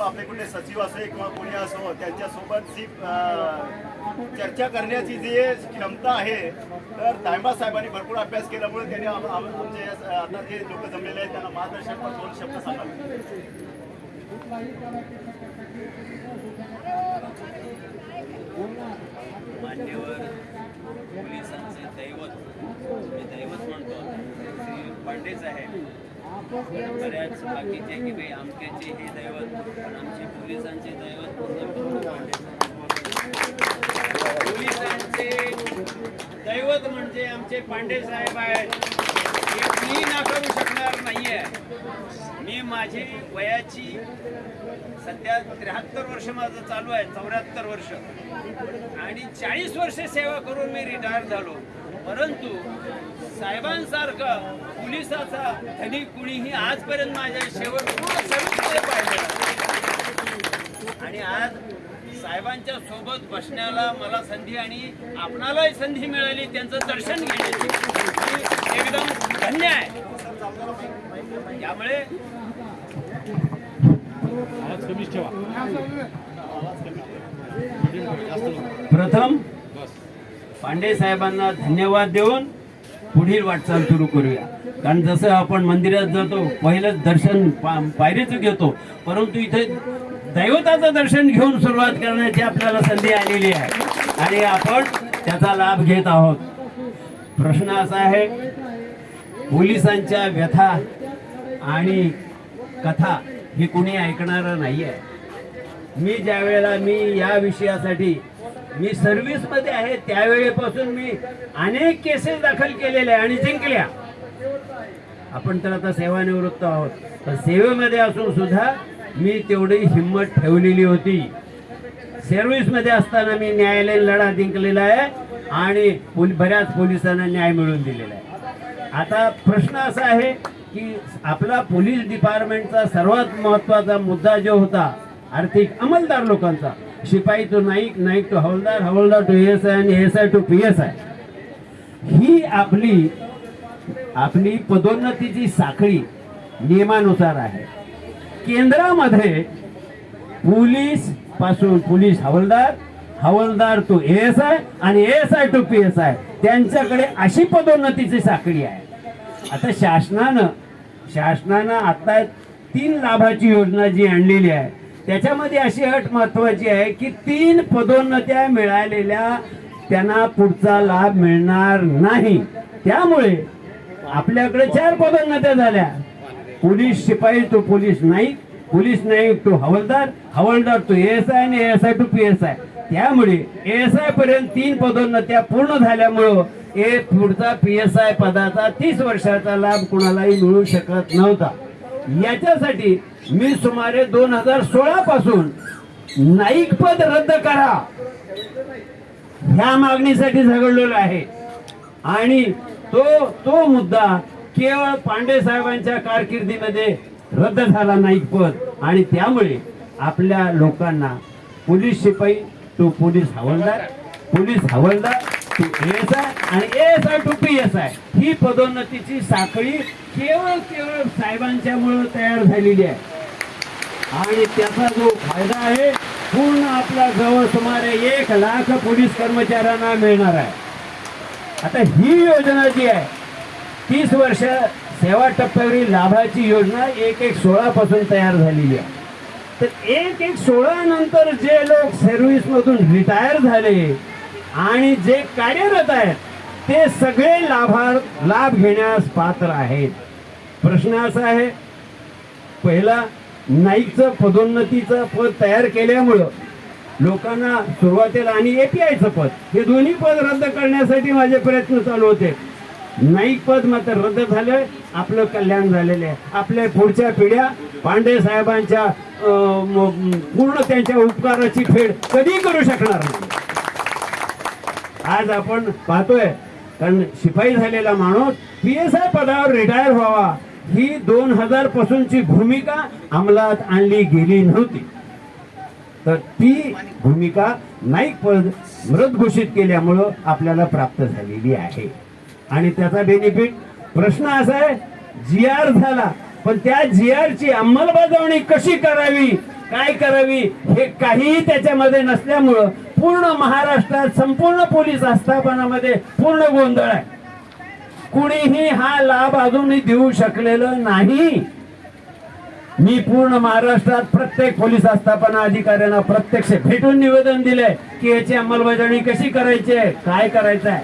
आपले कुठे सचिव असे किंवा कोणी असो त्यांच्यासोबत जी चर्चा करण्याची जी क्षमता आहे, तर तायंबा साहेबांनी भरपूर अभ्यास केल्यामुळे त्यांनी आमचे आता जे लोक जमलेले आहेत त्यांना मार्गदर्शन पण 2 शब्द सांगावे. मान्यवर पोलिसांचे दैवत, मी दैवत म्हणतो श्री पांडे साहेब, बऱ्याच बाकीचे की भाई आमच्याचे हे दैवत, पण आमचे पोलिसांचे दैवत पोलिसांचे दैवत म्हणजे आमचे पांडे साहेब आहेत. हे मी नाकारू शकणार नाहीये. मी माझी वयाची सध्या 73 वर्ष माझं चालू आहे, 74 वर्ष, आणि 40 वर्ष सेवा करून मी रिटायर झालो. परंतु साहेबांसारखं पोलिसाचा धनी कुणीही आजपर्यंत माझ्या शेवटपूर्ण सर्विसमध्ये पाहिलेला. आणि आज साहेबांच्या सोबत बसण्याला मला संधी आणि आपणालाही संधी मिळाली त्यांचं दर्शन घेण्याची, एकदम धन्य आहे. त्यामुळे प्रथम पांडे साहेबांना धन्यवाद देऊन पुढील वाटचाल सुरू करूया. कारण जसं आपण मंदिरात जातो पहिलं दर्शन पायरीचं घेतो, परंतु इथे दैवताचं दर्शन घेऊन सुरुवात करण्याची आपल्याला संधी आलेली आहे आणि आपण त्याचा लाभ घेत आहोत. प्रश्न असा आहे, पोलिसांच्या व्यथा आणि कथा ही कुणी ऐकणारं नाही आहे. मी ज्या वेळेला या विषयासाठी मी सर्व्हिसमध्ये आहे त्यावेळेपासून मी अनेक केसेस दाखल केलेल्या आणि जिंकल्या. आपण तर आता सेवानिवृत्त आहोत, पण सेवेमध्ये असून सुद्धा मी तेवढी हिंमत ठेवलेली होती. सर्व्हिसमध्ये असताना मी न्यायालयीन लढा जिंकलेला आहे आणि बऱ्याच पोलिसांना न्याय मिळवून दिलेला आहे. आता प्रश्न असा आहे की आपला पोलीस डिपार्टमेंटचा सर्वात महत्त्वाचा मुद्दा जो होता आर्थिक अंमलदार लोकांचा, शिपाई टू नाईक, नाईक टू हवालदार, हवालदार टू एएसआय आणि एएसआय टू पीएसआय, ही आपली पदोन्नतीची साखळी नियमानुसार आहे. केंद्रामध्ये पोलीस पासून पोलीस हवालदार, हवालदार टू एएसआय आणि एएसआय टू पीएसआय त्यांच्याकडे अशी पदोन्नतीची साखळी आहे. आता शासनानं आता 3 लाभाची योजना जी आणलेली आहे त्याच्यामध्ये अशी अट महत्वाची आहे की 3 पदोन्नत्या मिळालेल्या त्यांना पुढचा लाभ मिळणार नाही. त्यामुळे आपल्याकडे 4 पदोन्नत्या झाल्या, पोलीस शिपाई टू पोलीस नाईक, पोलीस नाईक टू हवालदार, हवालदार टू एएसआय आणि एएसआय टू पीएसआय. त्यामुळे एएसआय पर्यंत 3 पदोन्नत्या पूर्ण झाल्यामुळं पुढचा पीएसआय पदाचा 30 वर्षाचा लाभ कुणालाही मिळू शकत नव्हता. याच्यासाठी मी सुमारे 2016 पासून नाईक पद रद्द करा ह्या मागणीसाठी झगडलेलो आहे. आणि तो मुद्दा केवळ पांडे साहेबांच्या कारकिर्दीमध्ये रद्द झाला नाईक पद. आणि त्यामुळे आपल्या लोकांना पोलीस शिपाई टू पोलीस हवालदार, पोलीस हवालदार टू एएसआय आणि एएसआय टू पीएसआय ही पदोन्नतीची साखळी केवळ साहेबांच्यामुळे तयार झालेली आहे. आणि त्याचा जो फायदा आहे पूर्ण आपल्या जवळ सुमारे 1 लाख पोलीस कर्मचाऱ्यांना मिळणार आहे. आता ही योजना जी आहे 30 वर्ष सेवा टप्प्यावरील लाभाची योजना 1/1/16 पासून तयार झालेली आहे. तर 1/1/16 नंतर जे लोक सर्व्हिस मधून रिटायर झाले आणि जे कार्यरत आहेत ते सगळे लाभ घेण्यास पात्र आहेत. प्रश्न असा आहे, पहिला नाईकचं पदोन्नतीचं पद तयार केल्यामुळं लोकांना सुरुवातीला आणि एपीआयचं पद हे दोन्ही पद रद्द करण्यासाठी माझे प्रयत्न चालू होते. नाईक पद मात्र रद्द झालं, आपलं कल्याण झालेलं आहे. आपल्या पुढच्या पिढ्या पांडे साहेबांच्या पूर्ण त्यांच्या उपकाराची फेड कधी करू शकणार नाही. आज आपण पाहतोय कारण शिपाई झालेला माणूस पीएसआय पदावर रिटायर व्हावा ही 2000 पासूनची भूमिका अंमलात आणली गेली नव्हती. तर ती भूमिका नाईक पद मृत घोषित केल्यामुळं आपल्याला प्राप्त झालेली आहे. आणि त्याचा बेनिफिट प्रश्न असा आहे, जीआर झाला पण त्या GR ची अंमलबजावणी कशी करावी, काय करावी हे काहीही त्याच्यामध्ये नसल्यामुळं पूर्ण महाराष्ट्रात संपूर्ण पोलीस आस्थापनामध्ये पूर्ण गोंधळ आहे. कुणीही हा लाभ अजूनही देऊ शकलेलं नाही. मी पूर्ण महाराष्ट्रात प्रत्येक पोलीस आस्थापना अधिकाऱ्यांना प्रत्यक्ष भेटून निवेदन दिलंय की याची अंमलबजावणी कशी करायची आहे, काय करायचं आहे.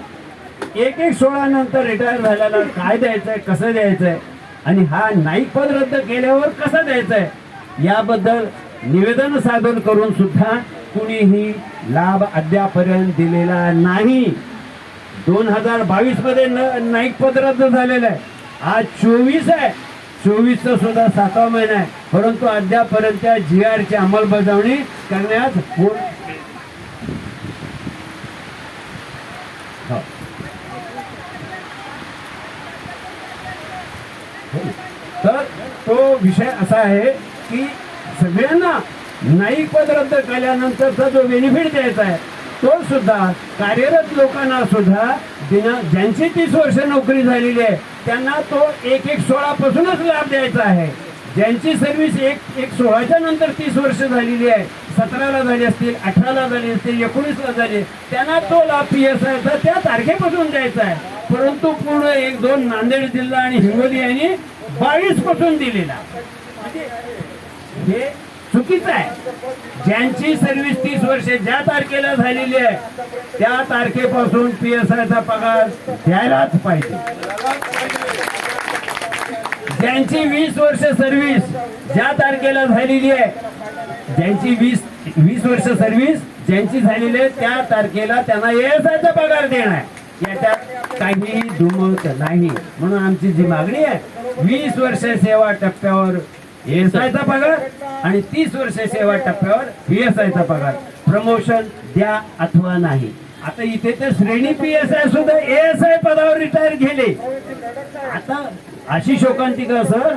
1/1/16 नंतर रिटायर झाल्याला काय द्यायचंय, कसं द्यायचंय आणि हा नाईक पद रद्द केल्यावर कसं द्यायचंय याबद्दल निवेदन सादर करून सुद्धा कुणीही लाभ अद्यापर्यंत दिलेला नाही. 2022 मध्ये नाईक पद रद्द झालेलं आहे. आज 24 आहे. 24 सुद्धा 7वा महिना आहे, परंतु अद्यापर्यंत त्या GR ची अंमलबजावणी करण्यास तर तो विषय असा आहे की सगळ्यांना नाईक पद रद्द केल्यानंतरचा जो बेनिफिट द्यायचा आहे तो सुद्धा कार्यरत लोकांना सुद्धा ज्यांची 30 वर्ष नोकरी झालेली आहे त्यांना तो 1/1/16 पासूनच लाभ द्यायचा आहे. ज्यांची सर्व्हिस 1/1/16च्या नंतर 30 वर्ष झालेली आहे, 17ला झाली असतील, 18ला झाली असतील, 19ला झाली, त्यांना तो लाभ PSIचा त्या तारखेपासून द्यायचा आहे. परंतु पूर्ण 1-2 नांदेड जिल्हा आणि हिंगोली यांनी 22 पासून दिलेला. हे चुकीचं आहे. ज्यांची सर्व्हिस 30 वर्षे ज्या तारखेला झालेली आहे त्या तारखेपासून PSIचा पगार द्यायलाच पाहिजे. ज्यांची 20 वर्ष सर्व्हिस ज्या तारखेला झालेली आहे, ज्यांची 20 वर्ष सर्व्हिस ज्यांची झालेली आहे त्या तारखेला त्यांना ASIचा पगार देणार. याच्यात काही दुमत नाही. म्हणून आमची जी मागणी आहे 20 वर्ष सेवा टप्प्यावर ASIचा पगार आणि 30 वर्ष सेवा टप्प्यावर PSIचा पगार. प्रमोशन द्या अथवा नाही. आता इथे तर श्रेणी PSI सुद्धा ASI पदावर रिटायर गेले. आता अशी शोकांतिका सर